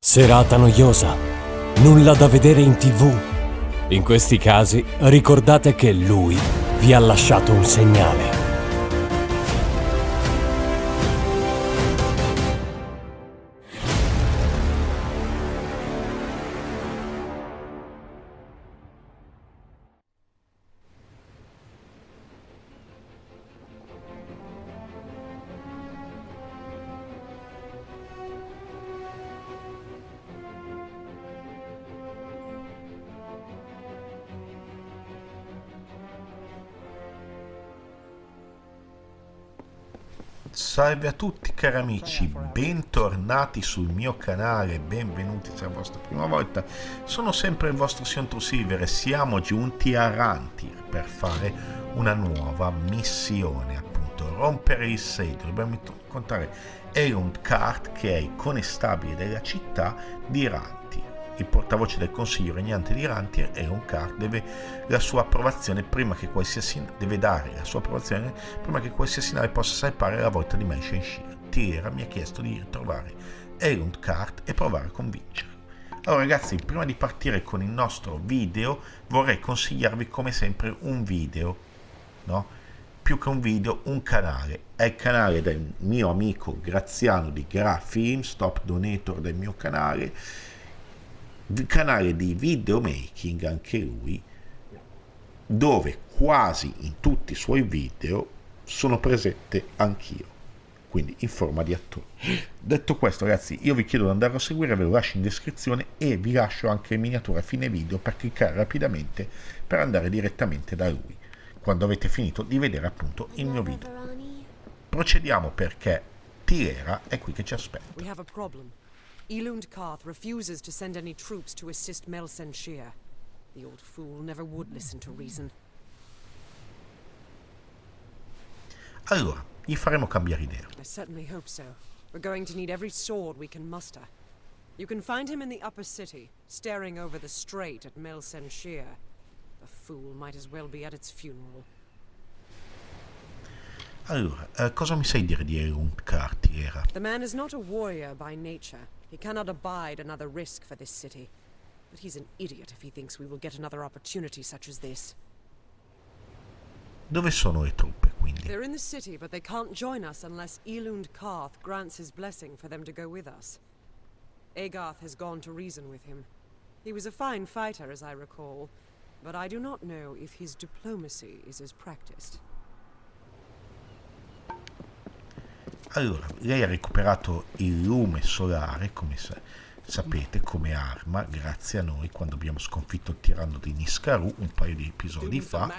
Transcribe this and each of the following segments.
Serata noiosa, nulla da vedere in TV. In questi casi ricordate che lui vi ha lasciato un segnale. Salve a tutti cari amici, bentornati sul mio canale, benvenuti se è la vostra prima volta. Sono sempre il vostro Sion e siamo giunti a Rathir per fare una nuova missione, appunto rompere il sedio. Dobbiamo incontrare Erunkart, che è il conestabile della città di Rathir. Il portavoce del consiglio regnante di Rathir, Erunkart, deve dare la sua approvazione prima che qualsiasi nave possa salpare la volta di Mel Senshir. Tilera mi ha chiesto di ritrovare Erunkart e provare a convincerlo. Allora ragazzi, prima di partire con il nostro video vorrei consigliarvi come sempre un video, no? Più che un video, un canale. È il canale del mio amico Graziano di Graffilm, top donator del mio canale, il canale di videomaking anche lui, dove quasi in tutti i suoi video sono presente anch'io, quindi in forma di attore. Detto questo ragazzi, io vi chiedo di andare a seguire, ve lo lascio in descrizione e vi lascio anche in miniatura a fine video per cliccare rapidamente per andare direttamente da lui quando avete finito di vedere appunto il mio video. Procediamo perché Tilera è qui che ci aspetta. Eluntkarth refuses to send any troops to assist Mel Senshir. The old fool never would listen to reason. Allora, gli faremo cambiare idea. I certainly hope so. We're going to need every sword we can muster. You can find him in the upper city, staring over the strait at Mel Senshir. The fool might as well be at its funeral. Allora, cosa mi sai dire di Erunkart, Tilera? The man is not a warrior by nature. He cannot abide another risk for this city. But he's an idiot if he thinks we will get another opportunity such as this. Dove sono le truppe, quindi? They're in the city, but they can't join us unless Eluntkarth grants his blessing for them to go with us. Agarth has gone to reason with him. He was a fine fighter, as I recall, but I do not know if his diplomacy is as practiced. Allora, lei ha recuperato il lume solare, come sapete, come arma, grazie a noi, quando abbiamo sconfitto il tiranno di Niskaru un paio di episodi fa.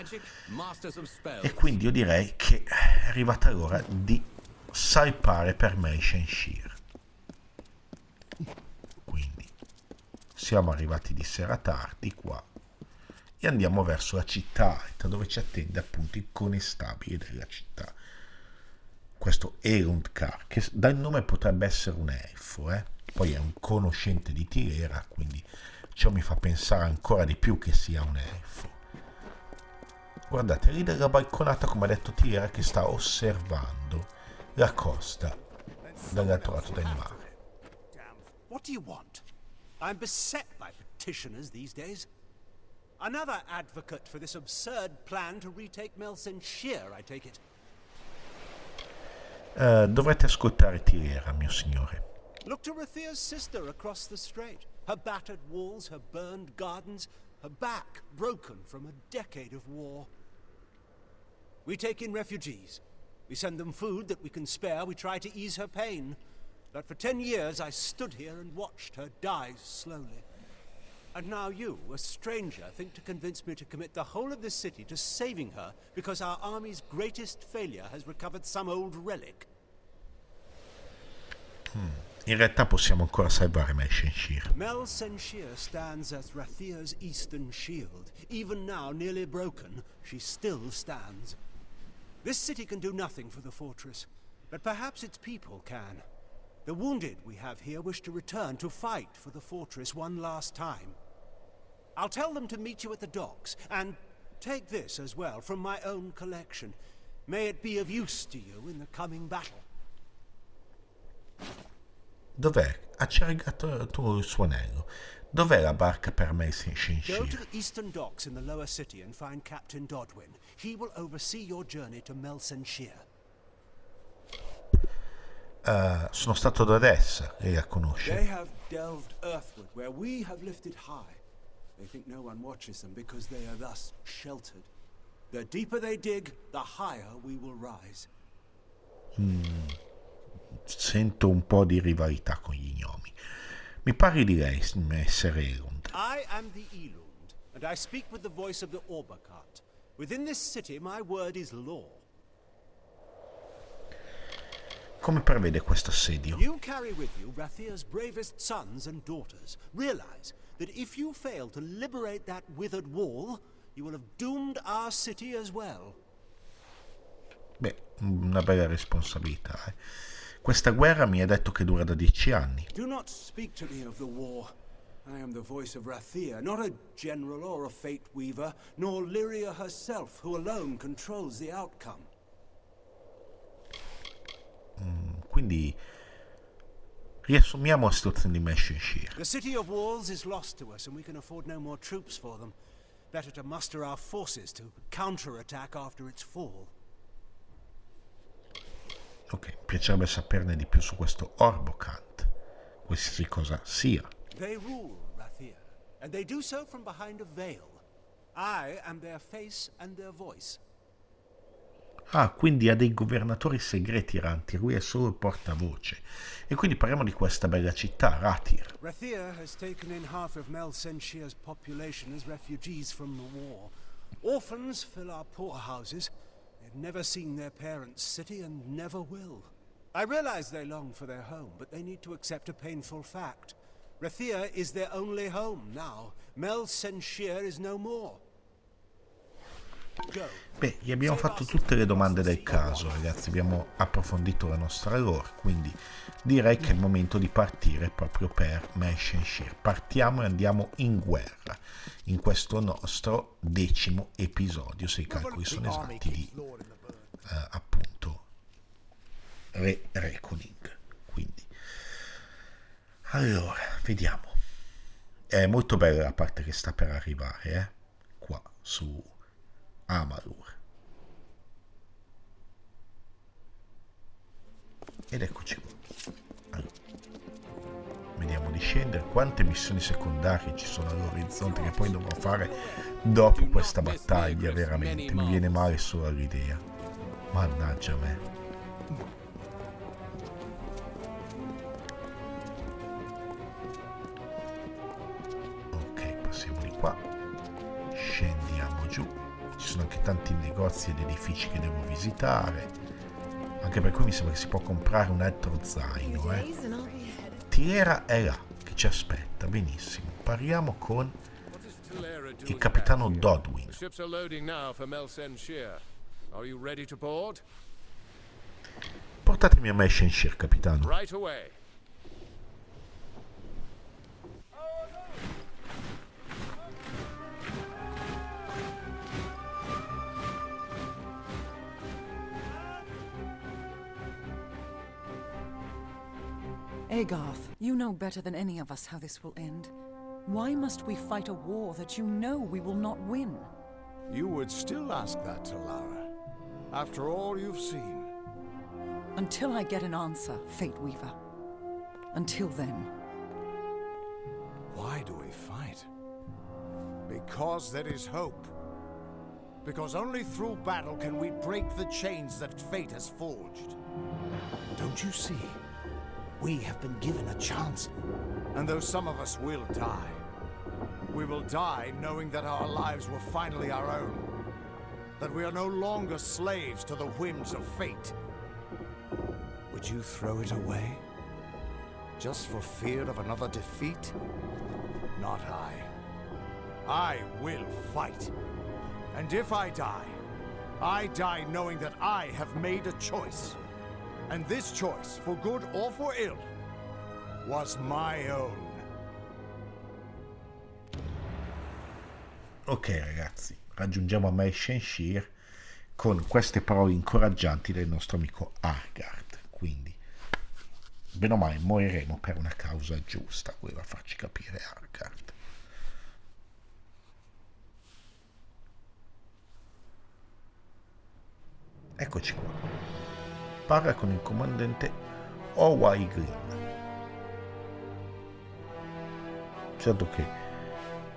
E quindi io direi che è arrivata l'ora di salpare per Mel Senshir. Quindi siamo arrivati di sera tardi qua e andiamo verso la città alta, dove ci attende appunto il conestabile della città. Questo Erunkart, che dal nome potrebbe essere un elfo, poi è un conoscente di Tilera, quindi ciò mi fa pensare ancora di più che sia un elfo. Guardate, lì dalla balconata, come ha detto Tilera, che sta osservando la costa dall'altro lato del mare. What do you want? I'm beset by petitioners these days. Another advocate for this absurd plan to retake Mel Senshir, I take it. Dovrete ascoltare Tilera, mio signore. Look to Rathir's sister across the strait. Her battered walls, her burned gardens, her back broken from a decade of war. We take in refugees. We send them food that we can spare. We try to ease her pain. But for 10 years I stood here and watched her die slowly. And now you, a stranger, think to convince me to commit the whole of this city to saving her because our army's greatest failure has recovered some old relic. In realtà possiamo ancora salvare Mel Senshir. Mel Senshir stands as Rathir's eastern shield. Even now, nearly broken, she still stands. This city can do nothing for the fortress, but perhaps its people can. The wounded we have here wish to return to fight for the fortress one last time. I'll tell them to meet you at the docks, and take this as well from my own collection. May it be of use to you in the coming battle. Dov'è ha cercato tu il suo anello. Dov'è la barca per Mel Go to Senshir? the eastern docks in the lower city and find Captain Dodwin. He will oversee your journey to Mel Senshir. Sono stato ad essa, lei la conosce. They have delved earthward where we have lifted high. They think no one watches them because they are thus sheltered. The deeper they dig, the higher we will rise. Sento un po' di rivalità con gli gnomi. Mi parli di lei, essere Elrond. I am the Elund, and I speak with the voice of the Orbakat. Within this city, my word is law. Come prevede questo assedio? You carry with you Rathir's bravest sons and daughters. Realize that if you fail to liberate that withered wall, you will have doomed our city as well. Beh, una bella responsabilità, eh. Questa guerra mi ha detto che dura da 10 anni. Do not speak to me of the war. I am the voice of Rathir, not a general or a fate weaver, nor Lyria herself, who alone controls the outcome. Quindi riassumiamo la situazione di Mel Senshir. The city of walls is lost to us, and we can afford no more troops for them. Better to muster our forces to counterattack after its fall. Ok, piacerebbe saperne di più su questo Orbocant, qualsiasi cosa sia. They rule Rathir, and they do so from behind a veil. I am their face and their voice. Ah, quindi ha dei governatori segreti Rathir, lui è solo il portavoce. E quindi parliamo di questa bella città, Rathir. Rathir has taken in half of Mel Senshir's population as refugees from the war. Orphans fill our poorhouses. They've never seen their parents' city and never will. I realize they long for their home, but they need to accept a painful fact. Rathir is their only home now. Mel Senshir is no more. Beh, gli abbiamo fatto tutte le domande del caso, ragazzi, abbiamo approfondito la nostra lore, quindi direi che è il momento di partire proprio per Mel Senshir. Partiamo e andiamo in guerra, in questo nostro 10° episodio, se i calcoli sono esatti, di appunto Reckoning. Quindi, allora, vediamo. È molto bella la parte che sta per arrivare, qua su Amalur. Ed eccoci qua. Allora, vediamo di scendere. Quante missioni secondarie ci sono all'orizzonte che poi dovrò fare dopo questa battaglia, veramente mi viene male solo all'idea. Mannaggia me. Ok, passiamo di qua, scendiamo giù. Ci sono anche tanti negozi ed edifici che devo visitare, anche per cui mi sembra che si può comprare un altro zaino. Tilera è là, che ci aspetta. Benissimo, parliamo con il capitano Dodwin. Portatemi a Mel Senshir, capitano. Agarth, you know better than any of us how this will end. Why must we fight a war that you know we will not win? You would still ask that, Tilera, after all you've seen. Until I get an answer, Fate Weaver. Until then. Why do we fight? Because there is hope. Because only through battle can we break the chains that fate has forged. Don't you see? We have been given a chance. And though some of us will die, we will die knowing that our lives were finally our own. That we are no longer slaves to the whims of fate. Would you throw it away? Just for fear of another defeat? Not I. I will fight. And if I die knowing that I have made a choice. And this choice, for good or for ill, was my own. Ok ragazzi, raggiungiamo a Mel Senshir con queste parole incoraggianti del nostro amico Argard. Quindi bene o male moriremo per una causa giusta, voleva farci capire Argard. Eccoci qua. Parla con il comandante Owai Green. Certo che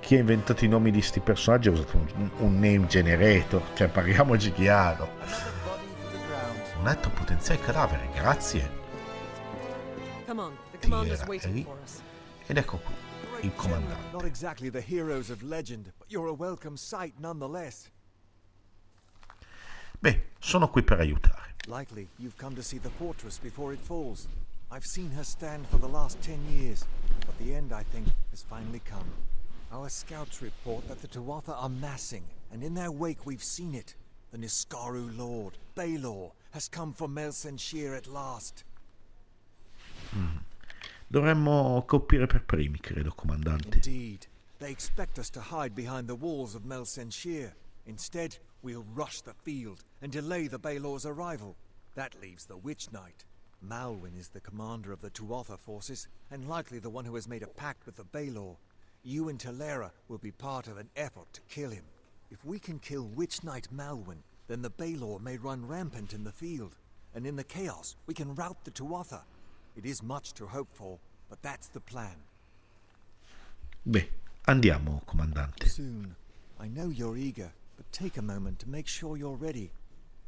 chi ha inventato i nomi di sti personaggi ha usato un name generator, cioè parliamoci chiaro. Un altro potenziale cadavere, grazie. Tilera è lì. Ed ecco qui, il comandante. Not exactly the heroes of legend, but you're a welcome sight nonetheless. Beh, sono qui per aiutare. Likely you've come to see the fortress before it falls. I've seen her stand for the last 10 years, but the end, I think, has finally come. Our scouts report that the Tuatha are massing, and in their wake we've seen it. The Niskaru lord, Balor, has come for Mel Senshir at last. Dovremmo colpire per primi, credo, comandante. Indeed. They expect us to hide behind the walls of Mel Senshir. Instead, we'll rush the field and delay the Balor's arrival. That leaves the Witch Knight. Malwyn is the commander of the Tuatha forces, and likely the one who has made a pact with the Balor. You and Tilera will be part of an effort to kill him. If we can kill Witch Knight Malwyn, then the Balor may run rampant in the field, and in the chaos we can rout the Tuatha. It is much to hope for, but that's the plan. Beh, andiamo, comandante. Soon. I know you're eager, but take a moment to make sure you're ready.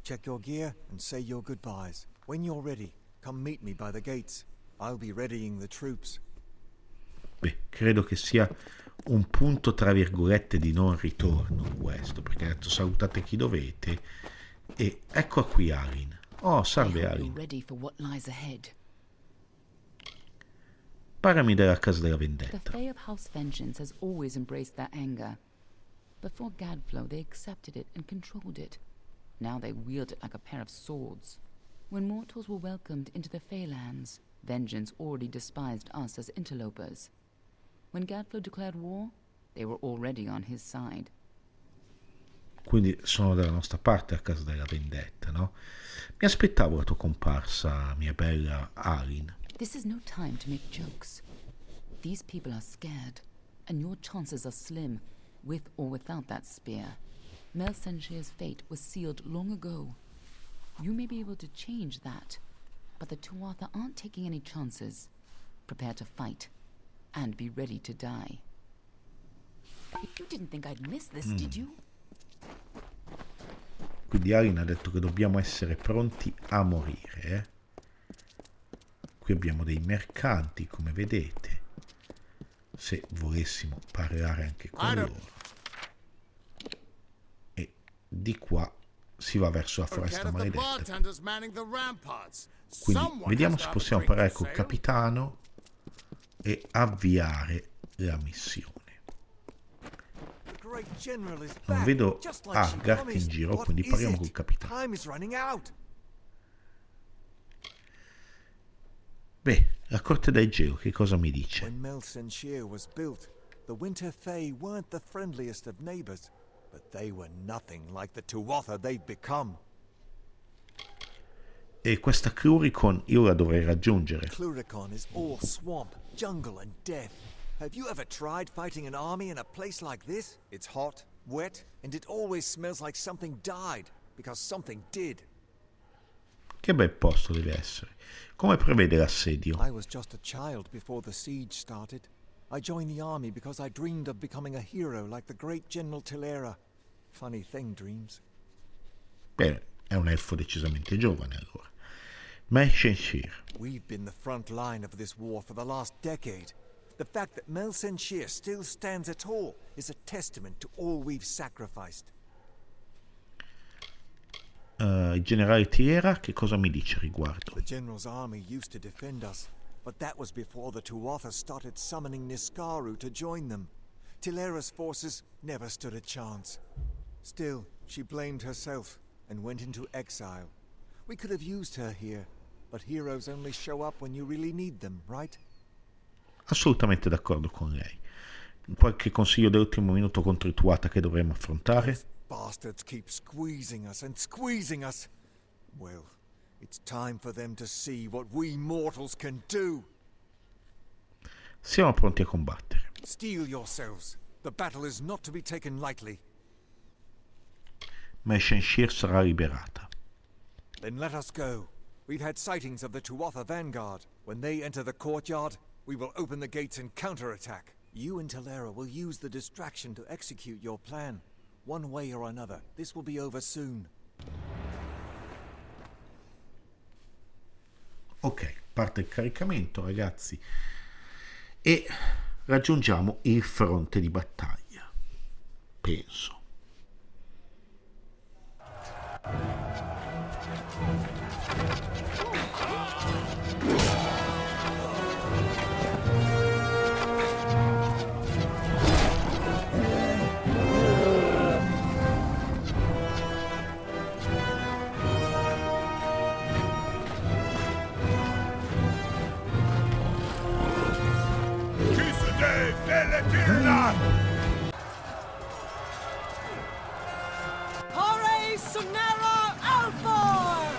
Check your gear and say your goodbyes. When you're ready, come meet me by the gates. I'll be readying the troops. Beh, credo che sia un punto tra virgolette di non ritorno questo, perché ha detto salutate chi dovete e ecco qui Alin. Oh, salve Alin. Parlami della casa della vendetta. The Fae of House Vengeance has always embraced their anger. Before Gadflow, they accepted it and controlled it. Now they wield it like a pair of swords. When mortals were welcomed into the Feylands, vengeance already despised us as interlopers. When Gadflow declared war, they were already on his side. Quindi sono dalla nostra parte a casa della vendetta, no? Mi aspettavo la tua comparsa, mia bella Alin. This is no time to make jokes. These people are scared, and your chances are slim, with or without that spear. Mel Senshir's fate was sealed long ago. You may be able to change that, but the Tuatha aren't taking any chances. Prepare to fight, and be ready to die. You didn't think I'd miss this, did you? Quindi Alin ha detto che dobbiamo essere pronti a morire, eh? Qui abbiamo dei mercanti, come vedete. Se volessimo parlare anche con loro. E di qua si va verso la foresta maledetta. Quindi vediamo se possiamo parlare col capitano e avviare la missione. Non vedo Argard in giro, quindi parliamo col capitano. Beh, la corte del gelo, che cosa mi dice? When Mel Senshir was built, the Winter Fae weren't the friendliest of neighbors, but they were nothing like the Tuatha they've become. E questa Cluricon io la dovrei raggiungere. Cluricon is all swamp, jungle and death. Have you ever tried fighting an army in a place like this? It's hot, wet, and it always smells like something died, because something did. Che bel posto deve essere. Come prevede l'assedio? I was just a child before the siege started. I joined the army because I dreamed of becoming a hero like the great General Tilera. Funny thing, dreams. Bene, è un elfo decisamente giovane allora. Mel Senshir. We've been the front line of this war for the last decade. The fact that Mel Senshir still stands at all is a testament to all we've sacrificed. Il generale Tilera che cosa mi dice a riguardo? The general's army used to defend us, but that was before the Tuatha started summoning Niskaru to join them. Tilera's forces never stood a chance. Still, she blamed herself and went into exile. We could have used her here, but heroes only show up when you really need them, right? Assolutamente d'accordo con lei. Qualche consiglio dell'ultimo minuto contro i Tuatha che dovremmo affrontare? Bastards keep squeezing us and squeezing us. Well, It's time for them to see what we mortals can do. Siamo pronti a combattere. Steel yourselves. The battle is not to be taken lightly. Mel Senshir sarà liberata. Then let us go. We've had sightings of the Tuatha vanguard. When they enter the courtyard, we will open the gates and counterattack. You and Tilera will use the distraction to execute your plan. One way or another, this will be over soon. Ok, parte il caricamento, ragazzi. E raggiungiamo il fronte di battaglia. Penso. Hore Sunera Alfor!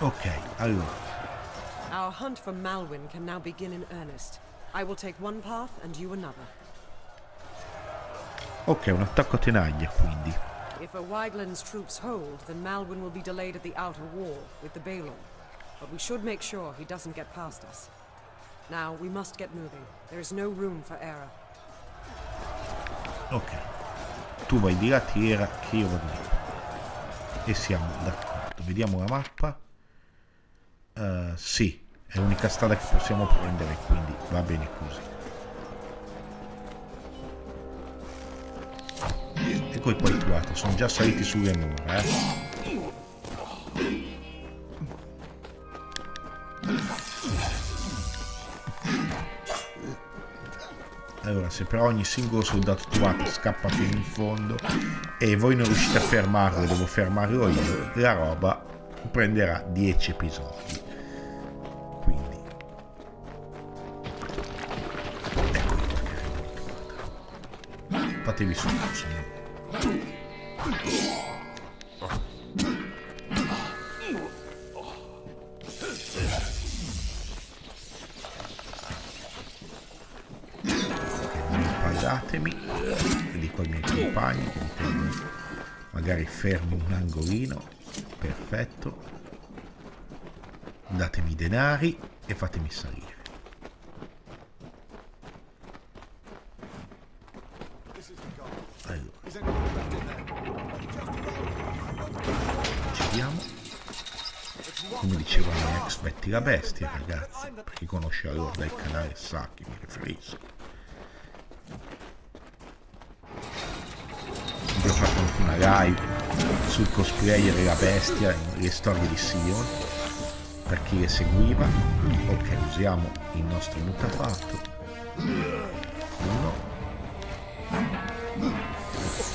Ok, allora. Our hunt for Malwyn can now begin in earnest. I will take one path and you another. Ok, un attacco a tenaglia, quindi. If a Wigland's troops hold, then Malwyn will be delayed at the outer wall with the Balor. But we should make sure he doesn't get past us. Now, we must get moving. There is no room for error. Ok. Tu vai di là, Tilera, che io vado di qua. E siamo d'accordo. Vediamo la mappa. Sì, è l'unica strada che possiamo prendere, quindi va bene così. E poi Tuatha, sono già saliti sulle mura, Allora, se però ogni singolo soldato Tuatha scappa fino in fondo e voi non riuscite a fermarlo e devo fermarlo io, la roba prenderà 10 episodi. Quindi ecco perché fatevi su, signore. Impallatemi, dico ai miei compagni, magari fermo un angolino, perfetto, datemi i denari e fatemi salire. Allora, giriamo. Come diceva la mia ex, metti la bestia, ragazzi, per chi conosce la lore del canale sa che mi riferisco. Ho fatto anche una live sul cosplayer e la bestia, le storie di Sion, per chi le seguiva. Ok, usiamo il nostro mutafatto. Uno.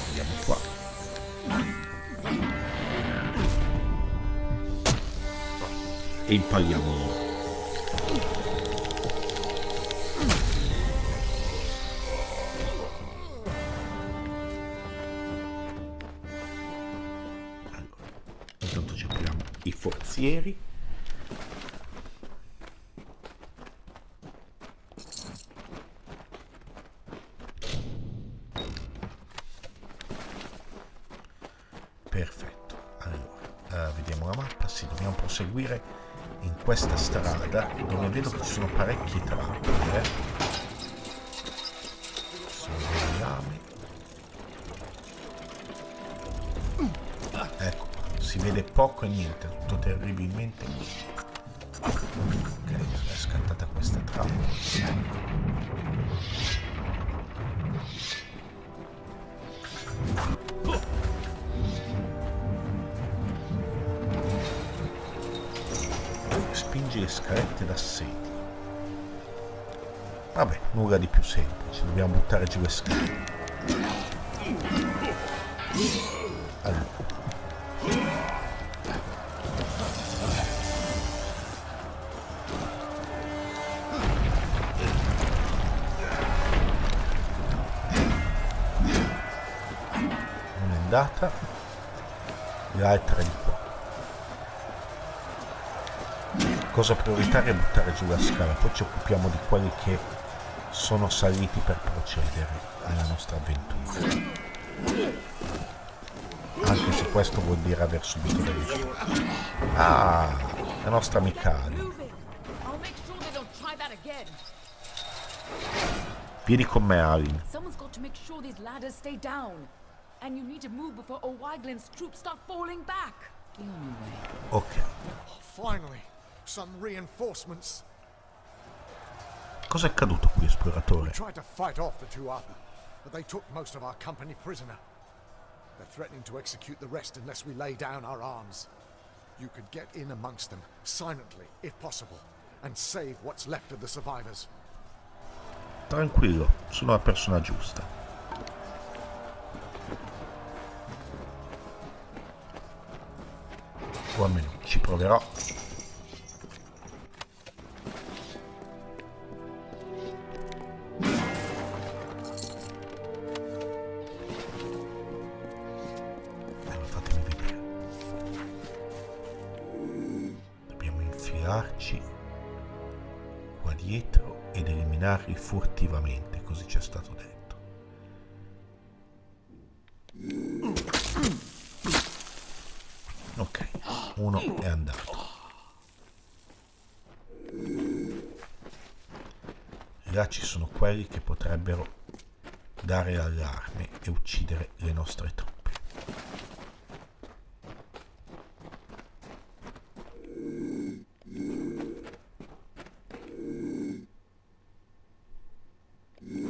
Andiamo qua. E impariamo uno. Intanto ci apriamo i forzieri. Perfetto, allora vediamo la mappa. Sì, dobbiamo proseguire in questa strada dove vedo che ci sono parecchie trappole. Sono dei rami. Ecco, si vede poco e niente, tutto terribilmente. Ok, è scattata questa trappola. Spingi le scalette d'assedio. Vabbè, nulla di più semplice, dobbiamo buttare giù le scale. Allora. blindata, l'altra è di qua. Cosa prioritaria è buttare giù la scala, poi ci occupiamo di quelli che sono saliti per procedere alla nostra avventura. Anche se questo vuol dire aver subito delle... Ah, la nostra amica alla. Vieni con me, Alin. Someone's got to make sure these ladders stay down. And you need to move before O'Waglin's troops start falling back. Be on your way. Ok. Finally, some reinforcements. Cosa è accaduto qui, esploratore? We tried to fight off the Tuatha, but they took most of our company prisoner. They're threatening to execute the rest unless we lay down our arms. You could get in amongst them, silently, if possible, and save what's left of the survivors. Tranquillo, sono la persona giusta. O almeno ci proverò. Fatemi vedere. Dobbiamo infilarci qua dietro ed eliminarli furtivamente, così ci è stato detto. Ok, uno è andato. Là ci sono quelli che potrebbero dare l'allarme e uccidere le nostre truppe.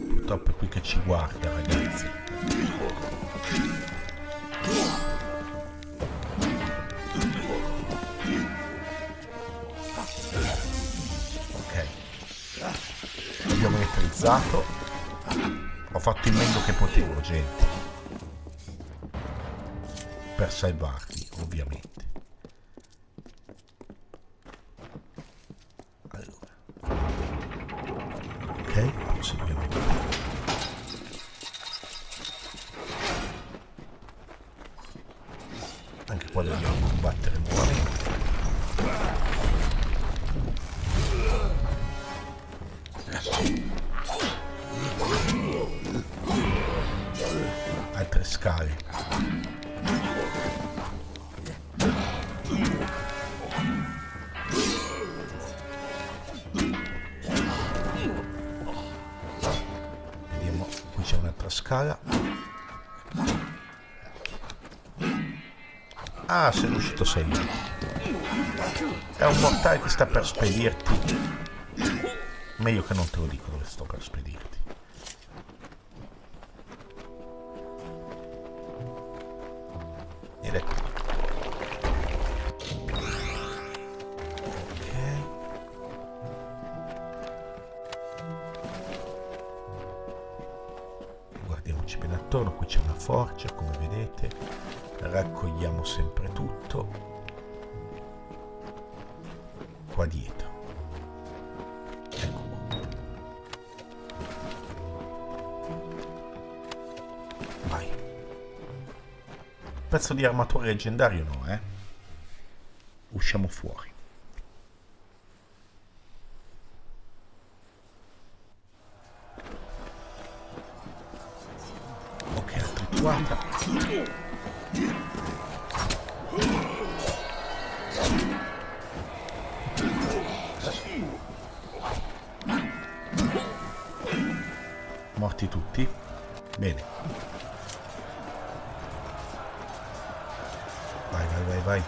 Purtroppo è qui che ci guarda, ragazzi. Ok, abbiamo elettrizzato. Ho fatto il meglio che potevo, gente, per salvarli, ovviamente. Ok, proseguiamo. Anche qua dobbiamo combattere nuovamente. Altre scale. Vediamo, qui c'è un'altra scala. Ah, sei riuscito sei. È un mortale che sta per spedirti. Meglio che non te lo dico dove sto per spedirti. Ed ecco. Ok. Guardiamoci bene attorno, qui c'è una forgia, come vedete. Raccogliamo sempre tutto. Qua dietro. Ecco qua. Vai. Pezzo di armatura leggendario no, eh? Usciamo fuori. Ok, altri Tuatha. Morti tutti? Bene. Vai, vai, vai, vai.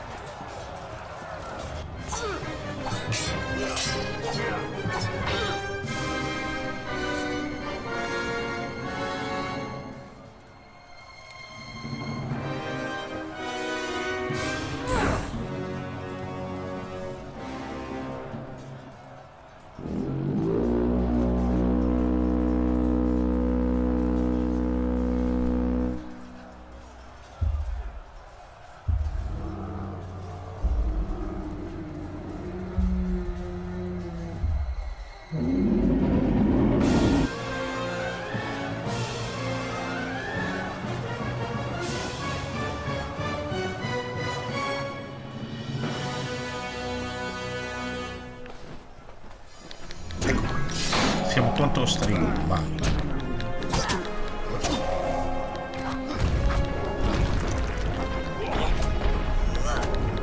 Siamo contro stregoni, vai.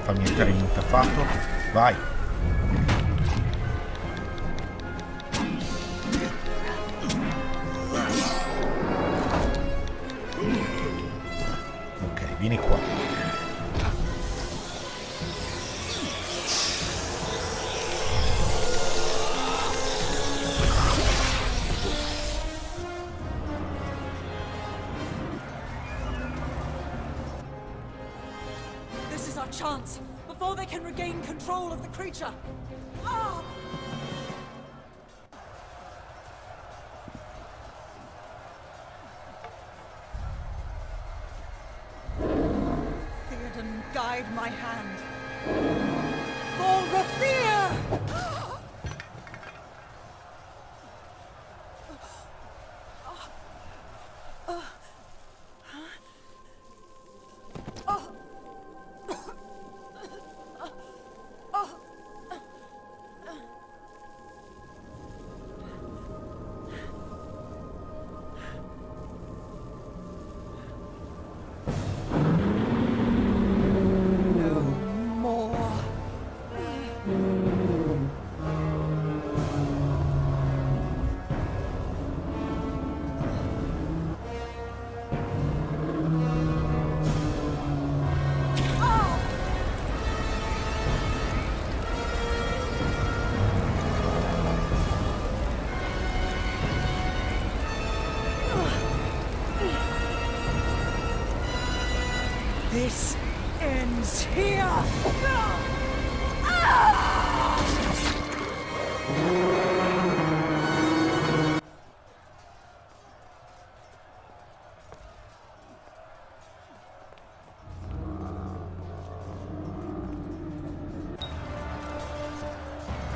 Fammi entrare in mutafato, vai. Ok, vieni qua. Chance before they can regain control of the creature. Ah! Theoden, guide my hand. For Rathir! This ends here!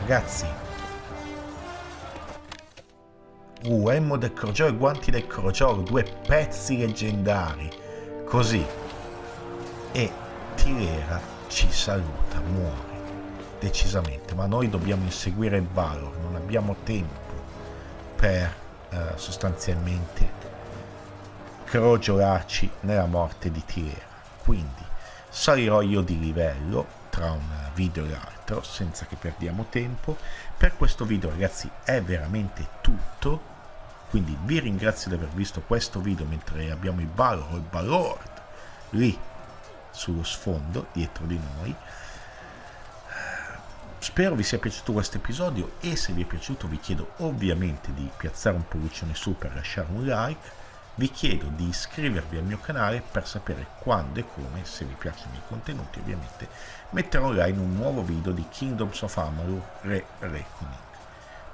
Ragazzi, emmo del crogiolo e guanti del crogiolo, 2 pezzi leggendari, così, e Tilera ci saluta, muore decisamente, ma noi dobbiamo inseguire il Balor, non abbiamo tempo per sostanzialmente crogiolarci nella morte di Tilera, quindi salirò io di livello tra un video e l'altro senza che perdiamo tempo. Per questo video, ragazzi, è veramente tutto, quindi vi ringrazio di aver visto questo video mentre abbiamo il Balor o il Balor lì sullo sfondo dietro di noi. Spero vi sia piaciuto questo episodio e se vi è piaciuto vi chiedo ovviamente di piazzare un pollicione su per lasciare un like. Vi chiedo di iscrivervi al mio canale per sapere quando e come, se vi piacciono i miei contenuti ovviamente, metterò online un nuovo video di Kingdoms of Amalur Reckoning.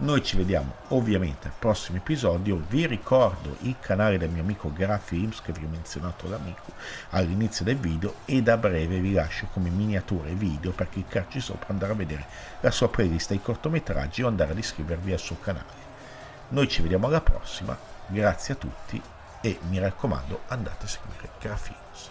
Noi ci vediamo ovviamente al prossimo episodio. Vi ricordo il canale del mio amico Guerra Films che vi ho menzionato all'inizio del video, e da breve vi lascio come miniature video per cliccarci sopra, andare a vedere la sua playlist dei cortometraggi o andare ad iscrivervi al suo canale. Noi ci vediamo alla prossima, grazie a tutti e mi raccomando andate a seguire Guerra Films.